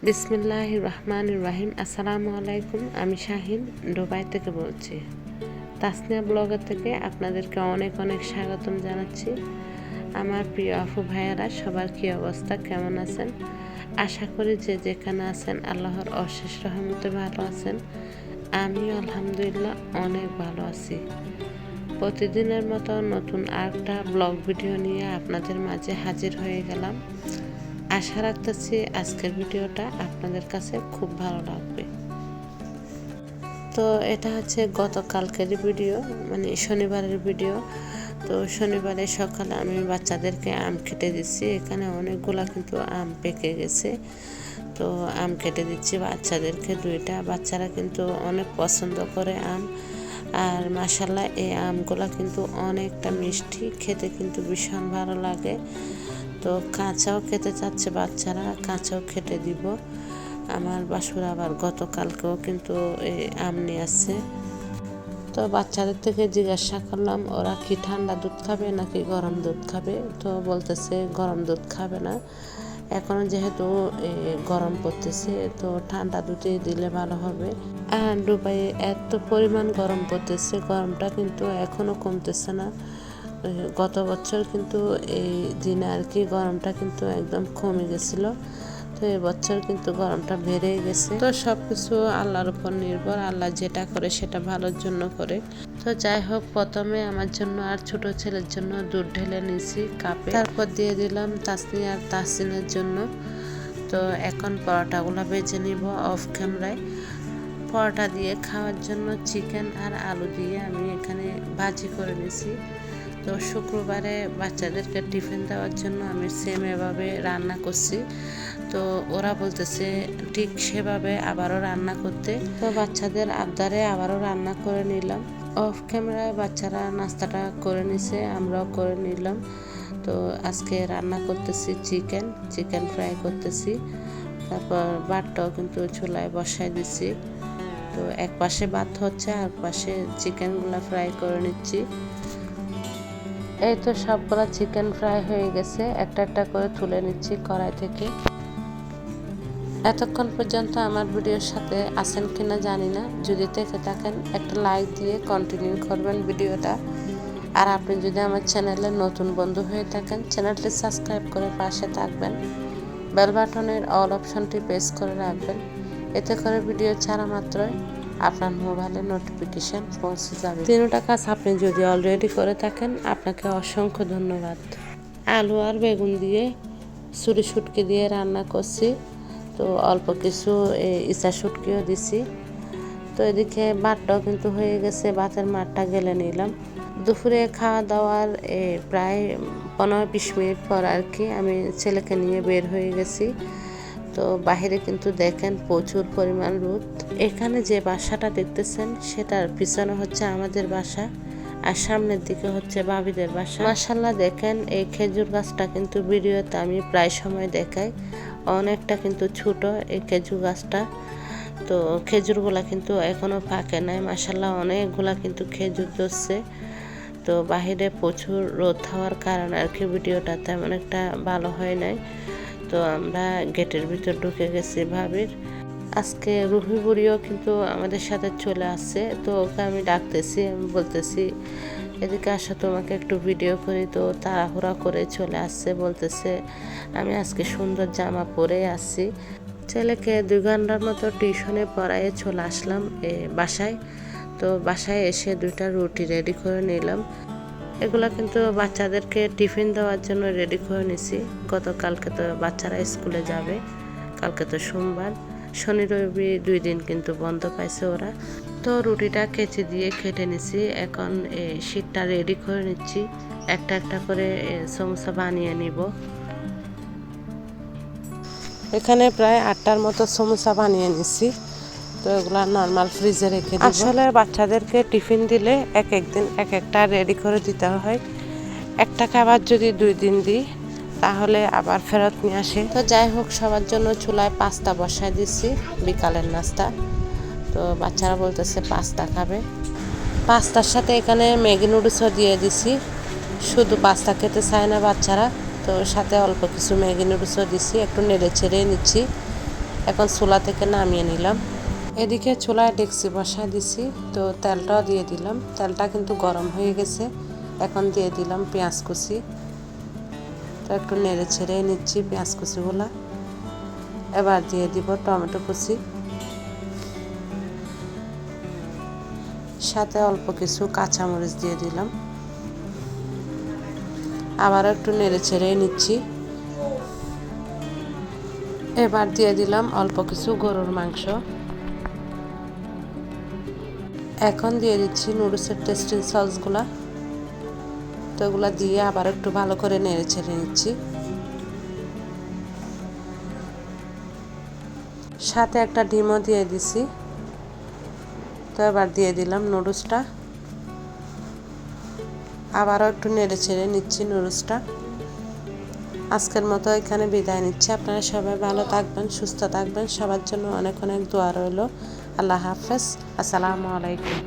বিসমিল্লাহির রহমানির রহিম। আসসালামু আলাইকুম। আমি শাহিন দুবাই থেকে বলছি। তাসনিয়া ব্লগার থেকে আপনাদেরকে অনেক অনেক স্বাগতম জানাচ্ছি। আমার প্রিয় আপু ভাইয়ারা সবার কী অবস্থা, কেমন আছেন? আশা করি যে যেখানে আছেন আল্লাহর অশেষ রহমতে ভালো আছেন। আমিও আলহামদুলিল্লাহ অনেক ভালো আছি। প্রতিদিনের মতো নতুন আরেকটা ব্লগ ভিডিও নিয়ে আপনাদের মাঝে হাজির হয়ে গেলাম। আশা রাখতেছি আজকের ভিডিওটা আপনাদের কাছে খুব ভালো লাগবে। তো এটা হচ্ছে গতকালকের ভিডিও, মানে শনিবারের ভিডিও। তো শনিবারে সকালে আমি বাচ্চাদেরকে আম কেটে দিচ্ছি। এখানে অনেকগুলা কিন্তু আম পেকে গেছে, তো আম কেটে দিচ্ছি বাচ্চাদেরকে দুইটা। বাচ্চারা কিন্তু অনেক পছন্দ করে আম, আর মাশাআল্লাহ এই আমগুলা কিন্তু অনেকটা মিষ্টি, খেতে কিন্তু ভীষণ ভালো লাগে। তো কাঁচাও খেতে চাচ্ছে বাচ্চারা, কাঁচাও খেতে দিব। আমার বাসুর আবার গতকালকেও কিন্তু এই আম নিয়ে আসছে। তো বাচ্চাদের থেকে জিজ্ঞাসা করলাম ওরা কি ঠান্ডা দুধ খাবে নাকি গরম দুধ খাবে। তো বলতেছে গরম দুধ খাবে না, এখন যেহেতু গরম পড়তেছে তো ঠান্ডা দুধে দিলে ভালো হবে। আর দুবাইয়ে এত পরিমাণ গরম পড়তেছে, গরমটা কিন্তু এখনও কমতেছে না। গত বছর কিন্তু এই দিনে আর কি গরমটা কিন্তু একদম কমে গেছিল, তো এবছর কিন্তু গরমটা বেড়েই গেছে। তো সবকিছু আল্লাহর উপর নির্ভর, আল্লাহ যেটা করে সেটা ভালোর জন্য করে। তো যাই হোক, প্রথমে আমার জন্য আর ছোট ছেলের জন্য দুধ ঢেলে নিয়েছি কাপে, তারপর দিয়ে দিলাম তাসনি আর তাসিনের জন্য। তো এখন পরোটাগুলো ভেজে নিব অফ ক্যামেরায়। পরোটা দিয়ে খাওয়ার জন্য চিকেন আর আলু দিয়ে আমি এখানে ভাজি করে নিয়েছি। তো শুক্রবারে বাচ্চাদেরকে টিফিন দেওয়ার জন্য আমি সেম এভাবে রান্না করছি। তো ওরা বলতেছে ঠিক সেভাবে আবারও রান্না করতে, তো বাচ্চাদের আবদারে আবারও রান্না করে নিলাম। অফ ক্যামেরায় বাচ্চারা নাস্তাটা করে নিছে, আমরাও করে নিলাম। তো আজকে রান্না করতেছি চিকেন ফ্রাই করতেছি। তারপর ভাতটাও কিন্তু চুলায় বসাই দিছি। তো এক পাশে ভাত হচ্ছে, আর পাশে চিকেনগুলো ফ্রাই করে নিচ্ছি। এই তো সবগুলা চিকেন ফ্রাই হয়ে গেছে, একটা একটা করে তুলে নিচ্ছি কড়াই থেকে। এতক্ষণ পর্যন্ত আমার ভিডিওর সাথে আছেন কিনা জানি না, যদি থেকে থাকেন একটা লাইক দিয়ে কন্টিনিউ করবেন ভিডিওটা। আর আপনি যদি আমার চ্যানেলে নতুন বন্ধু হয়ে থাকেন চ্যানেলটি সাবস্ক্রাইব করে পাশে থাকবেন, বেল বাটনের অল অপশনটি প্রেস করে রাখবেন। এতে করে ভিডিও ছাড়া মাত্রই আপনার মোবাইলে নোটিফিকেশন পৌঁছে যাবে। তিনটা কাজ আপনি যদি অলরেডি করে থাকেন আপনাকে অসংখ্য ধন্যবাদ। আলু আর বেগুন দিয়ে ছুরি শুটকি দিয়ে রান্না করছি। তো অল্প কিছু ইচা শুটকিও দিছি। তো এদিকে ভাতটাও কিন্তু হয়ে গেছে, ভাতের মাঠটা গেলে নিলাম। দুপুরে খাওয়া দাওয়ার প্রায় 15-20 মিনিট পর আর কি আমি ছেলেকে নিয়ে বের হয়ে গেছি। তো বাহিরে কিন্তু দেখেন প্রচুর পরিমাণ রোদ। এখানে যে বাসাটা দেখতেছেন সেটার পিছনে হচ্ছে আমাদের বাসা, আর সামনের দিকে হচ্ছে ভাবিদের বাসা। মাশাআল্লাহ দেখেন এই খেজুর গাছটা কিন্তু ভিডিওতে আমি প্রায় সময় দেখাই, অনেকটা কিন্তু ছোট এই খেজুর গাছটা। তো খেজুরগুলা কিন্তু এখনো পাকে নাই, মাশাআল্লাহ অনেকগুলা কিন্তু খেজুর ধরছে। তো বাহিরে প্রচুর রোদ হওয়ার কারণে আর কি ভিডিওটা তেমন একটা ভালো হয় নাই। তো আমরা গেটের ভিতর ঢুকে গেছি ভাবির। আজকে রুহি বুড়িও কিন্তু আমাদের সাথে চলে আসছে। তো ওকে আমি ডাকতেছি, আমি বলতেছি এদিকে আসো তোমাকে একটু ভিডিও করি। তো তাড়াহুড়া করে চলে আসছে, বলতেছে আমি আজকে সুন্দর জামা পরে আসছি। ছেলেকে 2 ঘন্টার মতো টিউশনে পড়াইয়ে চলে আসলাম বাসায়। তো বাসায় এসে 2টা রুটি রেডি করে নিলাম। এগুলা কিন্তু বাচ্চাদেরকে টিফিন দেওয়ার জন্য রেডি করে নিছি। গতকালকে তো বাচ্চারা স্কুলে যাবে, কালকে তো সোমবার, শনি রবি 2 দিন কিন্তু বন্ধ পাইছে ওরা। তো রুটিটা কেচি দিয়ে কেটে নিছি, এখন শীতটা রেডি করে নিচ্ছি। একটা একটা করে সমোসা বানিয়ে নিব। এখানে প্রায় 8টার মতো সমোসা বানিয়ে নিছি। তো এগুলা নর্মাল ফ্রিজে রেখে দিব। আসলে বাচ্চাদেরকে টিফিন দিলে এক একদিন এক একটা রেডি করে দিতে হয়। একটা খাবার যদি 2 দিন দিই তাহলে আবার ফেরত নিয়ে আসে। তো যাই হোক, সবার জন্য চুলায় পাস্তা বসায় দিচ্ছি, বিকালের নাস্তা। তো বাচ্চারা বলতেছে পাস্তা খাবে। পাস্তার সাথে এখানে ম্যাগি নুডলসও দিয়ে দিছি। শুধু পাস্তা খেতে চায় না বাচ্চারা, তো সাথে অল্প কিছু ম্যাগি নুডলসও দিছি, একটু নেড়ে ছেড়ে নিচ্ছি। এখন চুলা থেকে নামিয়ে নিলাম। এদিকে চুলায় ডেকচি বসা দিছি, তো তেলটাও দিয়ে দিলাম। তেলটা কিন্তু গরম হয়ে গেছে। এখন দিয়ে দিলাম পেঁয়াজ কুচি। তো একটু নেড়ে ছেড়ে নিচ্ছি পেঁয়াজ কুচিগুলা। এবার দিয়ে দিব টমেটো কুচি, সাথে অল্প কিছু কাঁচামরিচ দিয়ে দিলাম। আবার একটু নেড়ে ছেড়ে নিচ্ছি। এবার দিয়ে দিলাম অল্প কিছু গরুর মাংস। এখন দিয়ে দিচ্ছি নুডলসের টেস্টি সসগুলা। তো এগুলা দিয়ে আবার একটু ভালো করে নেড়ে ছেড়ে নিচ্ছি। সাথে একটা ডিমও দিয়ে দিছি। তো এবার দিয়ে দিলাম নুডলসটা। আবারও একটু নেড়ে ছেড়ে নিচ্ছি নুডলসটা। আজকের মতো এখানে বিদায় নিচ্ছি। আপনারা সবাই ভালো থাকবেন, সুস্থ থাকবেন। সবার জন্য অনেক অনেক দোয়া রইল। আল্লাহ হাফেজ। আসসালামু আলাইকুম।